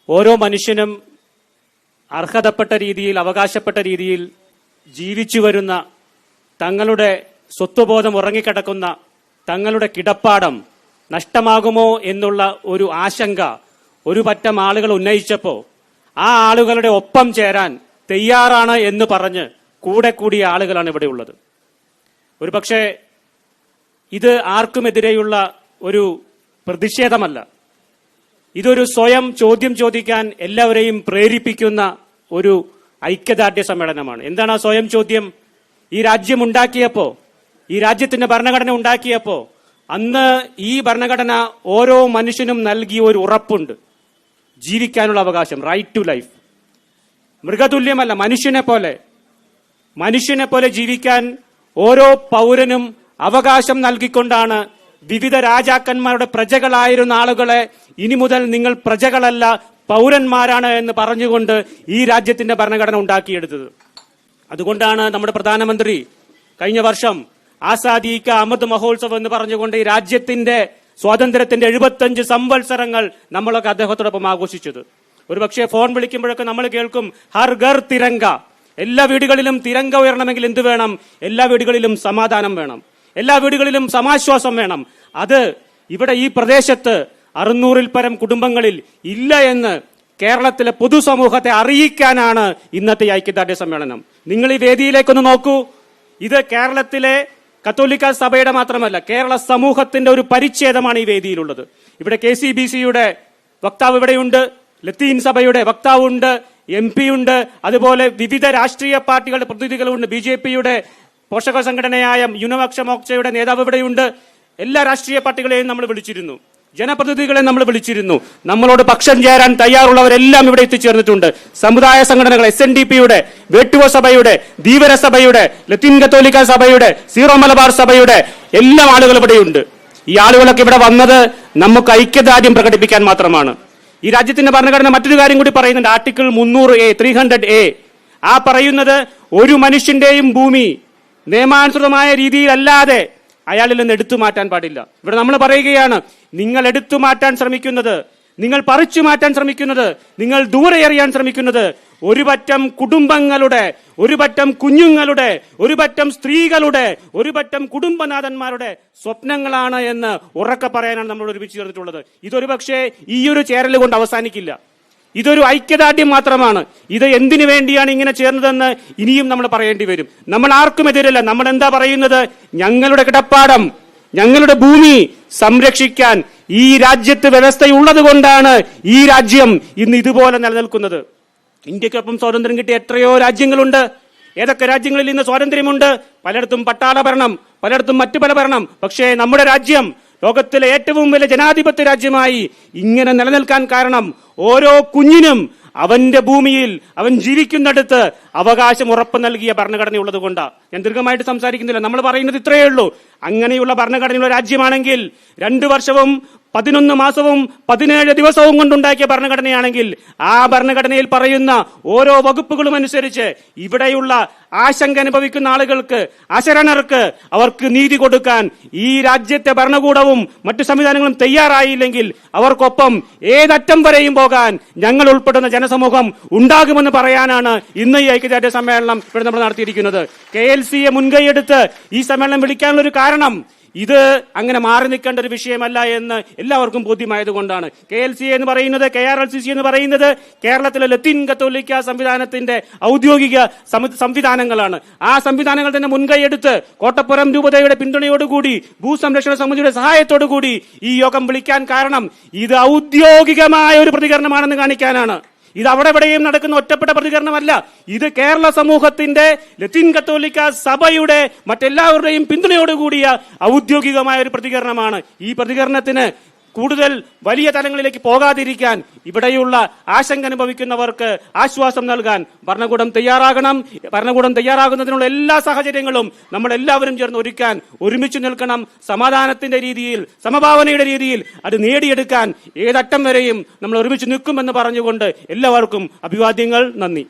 ഓരോ മനുഷ്യനും അർഹതപ്പെട്ട രീതിയിൽ, അവകാശപ്പെട്ട രീതിയിൽ ജീവിച്ചു വരുന്ന, തങ്ങളുടെ സ്വത്വബോധം ഉറങ്ങിക്കിടക്കുന്ന തങ്ങളുടെ കിടപ്പാടം നഷ്ടമാകുമോ എന്നുള്ള ഒരു ആശങ്ക ഒരു പറ്റം ആളുകൾ ഉന്നയിച്ചപ്പോൾ ആ ആളുകളുടെ ഒപ്പം ചേരാൻ തയ്യാറാണ് എന്ന് പറഞ്ഞ് കൂടെ കൂടിയ ആളുകളാണ് ഇവിടെ ഉള്ളത്. ഒരുപക്ഷെ ഇത് ആർക്കുമെതിരെയുള്ള ഒരു പ്രതിഷേധമല്ല, ഇതൊരു സ്വയം ചോദ്യം ചോദിക്കാൻ എല്ലാവരെയും പ്രേരിപ്പിക്കുന്ന ഒരു ഐക്യദാർഢ്യ സമ്മേളനമാണ്. എന്താണ് ആ സ്വയം ചോദ്യം? ഈ രാജ്യം ഉണ്ടാക്കിയപ്പോ, ഈ രാജ്യത്തിന്റെ ഭരണഘടന ഉണ്ടാക്കിയപ്പോ അന്ന് ഈ ഭരണഘടന ഓരോ മനുഷ്യനും നൽകിയ ഒരു ഉറപ്പുണ്ട്, ജീവിക്കാനുള്ള അവകാശം, റൈറ്റ് ടു ലൈഫ്. മൃഗതുല്യമല്ല, മനുഷ്യനെ പോലെ ജീവിക്കാൻ ഓരോ പൗരനും അവകാശം നൽകിക്കൊണ്ടാണ് വിവിധ രാജാക്കന്മാരുടെ പ്രജകളായിരുന്ന ആളുകളെ ഇനി മുതൽ നിങ്ങൾ പ്രജകളല്ല പൗരന്മാരാണ് എന്ന് പറഞ്ഞുകൊണ്ട് ഈ രാജ്യത്തിന്റെ ഭരണഘടന ഉണ്ടാക്കിയെടുത്തത്. അതുകൊണ്ടാണ് നമ്മുടെ പ്രധാനമന്ത്രി കഴിഞ്ഞ വർഷം ആസാദി കാ അമൃത് മഹോത്സവം എന്ന് പറഞ്ഞുകൊണ്ട് ഈ രാജ്യത്തിന്റെ സ്വാതന്ത്ര്യത്തിന്റെ 75 സംവത്സരങ്ങൾ നമ്മളൊക്കെ അദ്ദേഹത്തോടൊപ്പം ആഘോഷിച്ചത്. ഒരുപക്ഷെ ഫോൺ വിളിക്കുമ്പോഴൊക്കെ നമ്മൾ കേൾക്കും ഹർ ഘർ തിരങ്ക. എല്ലാ വീടുകളിലും തിരങ്ക ഉയരണമെങ്കിൽ എന്ത് വേണം? എല്ലാ വീടുകളിലും സമാധാനം വേണം, എല്ലാ വീടുകളിലും സമാശ്വാസം വേണം. അത് ഇവിടെ ഈ പ്രദേശത്ത് 600-ൽ പരം കുടുംബങ്ങളിൽ ഇല്ല എന്ന് കേരളത്തിലെ പൊതുസമൂഹത്തെ അറിയിക്കാനാണ് ഇന്നത്തെ ഐക്യദാർഢ്യ സമ്മേളനം. നിങ്ങൾ ഈ വേദിയിലേക്കൊന്ന് നോക്കൂ. ഇത് കേരളത്തിലെ കത്തോലിക്ക സഭയുടെ മാത്രമല്ല, കേരള സമൂഹത്തിന്റെ ഒരു പരിച്ഛേദമാണ് ഈ വേദിയിലുള്ളത്. ഇവിടെ KCBC-യുടെ വക്താവ് ഇവിടെയുണ്ട്, ലത്തീൻ സഭയുടെ വക്താവുണ്ട്, MP ഉണ്ട്, അതുപോലെ വിവിധ രാഷ്ട്രീയ പാർട്ടികളുടെ പ്രതിനിധികളുണ്ട്. BJP-യുടെ പോഷക സംഘടനയായ ന്യൂനപക്ഷ മോർച്ചയുടെ നേതാവ് ഇവിടെയുണ്ട്. എല്ലാ രാഷ്ട്രീയ പാർട്ടികളെയും നമ്മൾ വിളിച്ചിരുന്നു, ജനപ്രതിനിധികളെ നമ്മൾ വിളിച്ചിരുന്നു. നമ്മളോട് പക്ഷം ചേരാൻ തയ്യാറുള്ളവരെല്ലാം ഇവിടെ എത്തിച്ചേർന്നിട്ടുണ്ട്. സമുദായ സംഘടനകൾ, SNDP-യുടെ, വേട്ടുവ സഭയുടെ, ധീവര സഭയുടെ, ലത്തീൻ കത്തോലിക്ക സഭയുടെ, സീറോ മലബാർ സഭയുടെ എല്ലാ ആളുകളും ഇവിടെയുണ്ട്. ഈ ആളുകളൊക്കെ ഇവിടെ വന്നത് നമുക്ക് ഐക്യദാർഢ്യം പ്രകടിപ്പിക്കാൻ മാത്രമാണ്. ഈ രാജ്യത്തിന്റെ ഭരണഘടന മറ്റൊരു കാര്യം കൂടി പറയുന്നുണ്ട്. ആർട്ടിക്കിൾ 300A ആ പറയുന്നത് ഒരു മനുഷ്യന്റെയും ഭൂമി നിയമാനുസൃതമായ രീതിയിലല്ലാതെ അയാളിൽ നിന്ന് എടുത്തു മാറ്റാൻ പാടില്ല. ഇവിടെ നമ്മൾ പറയുകയാണ്, നിങ്ങൾ എടുത്തു മാറ്റാൻ ശ്രമിക്കുന്നത്, നിങ്ങൾ പറിച്ചു മാറ്റാൻ ശ്രമിക്കുന്നത്, നിങ്ങൾ ദൂരെ എറിയാൻ ശ്രമിക്കുന്നത് ഒരു പറ്റം കുടുംബങ്ങളുടെ, ഒരു പറ്റം കുഞ്ഞുങ്ങളുടെ, ഒരു പറ്റം സ്ത്രീകളുടെ, ഒരു പറ്റം കുടുംബനാഥന്മാരുടെ സ്വപ്നങ്ങളാണ് എന്ന് ഉറക്കെ പറയാനാണ് നമ്മൾ ഒരുമിച്ച് ചേർന്നിട്ടുള്ളത്. ഇതൊരു പക്ഷേ ഈ ഒരു ചേരൽ കൊണ്ട് അവസാനിക്കില്ല. ഇതൊരു ഐക്യദാർഢ്യം മാത്രമാണ്. ഇത് എന്തിനു വേണ്ടിയാണ് ഇങ്ങനെ ചേർന്നതെന്ന് ഇനിയും നമ്മൾ പറയേണ്ടി വരും. നമ്മൾ ആർക്കും എതിരല്ല. നമ്മൾ എന്താ പറയുന്നത്? ഞങ്ങളുടെ കിടപ്പാടം, ഞങ്ങളുടെ ഭൂമി സംരക്ഷിക്കാൻ ഈ രാജ്യത്ത് വ്യവസ്ഥയുള്ളത് കൊണ്ടാണ് ഈ രാജ്യം ഇന്ന് ഇതുപോലെ നിലനിൽക്കുന്നത്. ഇന്ത്യക്കൊപ്പം സ്വാതന്ത്ര്യം കിട്ടിയ എത്രയോ രാജ്യങ്ങളുണ്ട്. ഏതൊക്കെ രാജ്യങ്ങളിൽ ഇന്ന് സ്വാതന്ത്ര്യമുണ്ട്? പലയിടത്തും പട്ടാള ഭരണം, പലയിടത്തും മറ്റു പല ഭരണം. പക്ഷേ നമ്മുടെ രാജ്യം ലോകത്തിലെ ഏറ്റവും വലിയ ജനാധിപത്യ രാജ്യമായി ഇങ്ങനെ നിലനിൽക്കാൻ കാരണം ഓരോ കുഞ്ഞിനും അവന്റെ ഭൂമിയിൽ അവൻ ജീവിക്കുന്നിടത്ത് അവകാശം ഉറപ്പ് നൽകിയ ഭരണഘടനയുള്ളത് കൊണ്ടാണ്. ഞാൻ ദീർഘമായിട്ട് സംസാരിക്കുന്നില്ല. നമ്മൾ പറയുന്നത് ഇത്രയേ ഉള്ളൂ. അങ്ങനെയുള്ള ഭരണഘടനയുള്ള രാജ്യമാണെങ്കിൽ 2 വർഷവും 11 മാസവും 17 ദിവസവും കൊണ്ടുണ്ടാക്കിയ ഭരണഘടനയാണെങ്കിൽ ആ ഭരണഘടനയിൽ പറയുന്ന ഓരോ വകുപ്പുകളും അനുസരിച്ച് ഇവിടെയുള്ള ആശങ്ക അനുഭവിക്കുന്ന ആളുകൾക്ക്, അശരണർക്ക് അവർക്ക് നീതി കൊടുക്കാൻ ഈ രാജ്യത്തെ ഭരണകൂടവും മറ്റു സംവിധാനങ്ങളും തയ്യാറായില്ലെങ്കിൽ അവർക്കൊപ്പം ഏതറ്റം വരെയും പോകാൻ ഞങ്ങൾ ഉൾപ്പെടുന്ന ജനസമൂഹം ഉണ്ടാകുമെന്ന് പറയാനാണ് ഇന്ന് ഈ ഐക്യദാർഢ്യ സമ്മേളനം ഇവിടെ നമ്മൾ നടത്തിയിരിക്കുന്നത്. KLCയെ മുൻകൈയെടുത്ത് ഈ സമ്മേളനം വിളിക്കാനുള്ള ഒരു കാരണം ഇത് അങ്ങനെ മാറി നിൽക്കേണ്ട ഒരു വിഷയമല്ല എന്ന് എല്ലാവർക്കും ബോധ്യമായതുകൊണ്ടാണ്. KLC എന്ന് പറയുന്നത്, KRLCC എന്ന് പറയുന്നത് കേരളത്തിലെ ലത്തീൻ കത്തോലിക്ക സംവിധാനത്തിന്റെ ഔദ്യോഗിക സംവിധാനങ്ങളാണ്. ആ സംവിധാനങ്ങൾ തന്നെ മുൻകൈയെടുത്ത് കോട്ടപ്പുറം രൂപതയുടെ പിന്തുണയോടുകൂടി, ഭൂസംരക്ഷണ സമിതിയുടെ സഹായത്തോടുകൂടി ഈ യോഗം വിളിക്കാൻ കാരണം ഇത് ഔദ്യോഗികമായ ഒരു പ്രതികരണമാണെന്ന് കാണിക്കാനാണ്. ഇത് അവിടെ എവിടെയും നടക്കുന്ന ഒറ്റപ്പെട്ട പ്രതികരണമല്ല. ഇത് കേരള സമൂഹത്തിന്റെ, ലത്തീൻ കത്തോലിക്ക സഭയുടെ മറ്റെല്ലാവരുടെയും പിന്തുണയോടുകൂടിയ ഔദ്യോഗികമായ ഒരു പ്രതികരണമാണ്. ഈ പ്രതികരണത്തിന് കൂടുതൽ വലിയ തലങ്ങളിലേക്ക് പോകാതിരിക്കാൻ, ഇവിടെയുള്ള ആശങ്ക അനുഭവിക്കുന്നവർക്ക് ആശ്വാസം നൽകാൻ ഭരണകൂടം തയ്യാറാകണം. ഭരണകൂടം തയ്യാറാകുന്നതിനുള്ള എല്ലാ സാഹചര്യങ്ങളും നമ്മൾ എല്ലാവരും ചേർന്ന് ഒരുക്കാൻ, ഒരുമിച്ച് നിൽക്കണം. സമാധാനത്തിന്റെ രീതിയിൽ, സമഭാവനയുടെ രീതിയിൽ അത് നേടിയെടുക്കാൻ ഏതറ്റം വരെയും നമ്മൾ ഒരുമിച്ച് നിൽക്കുമെന്ന് പറഞ്ഞുകൊണ്ട് എല്ലാവർക്കും അഭിവാദ്യങ്ങൾ. നന്ദി.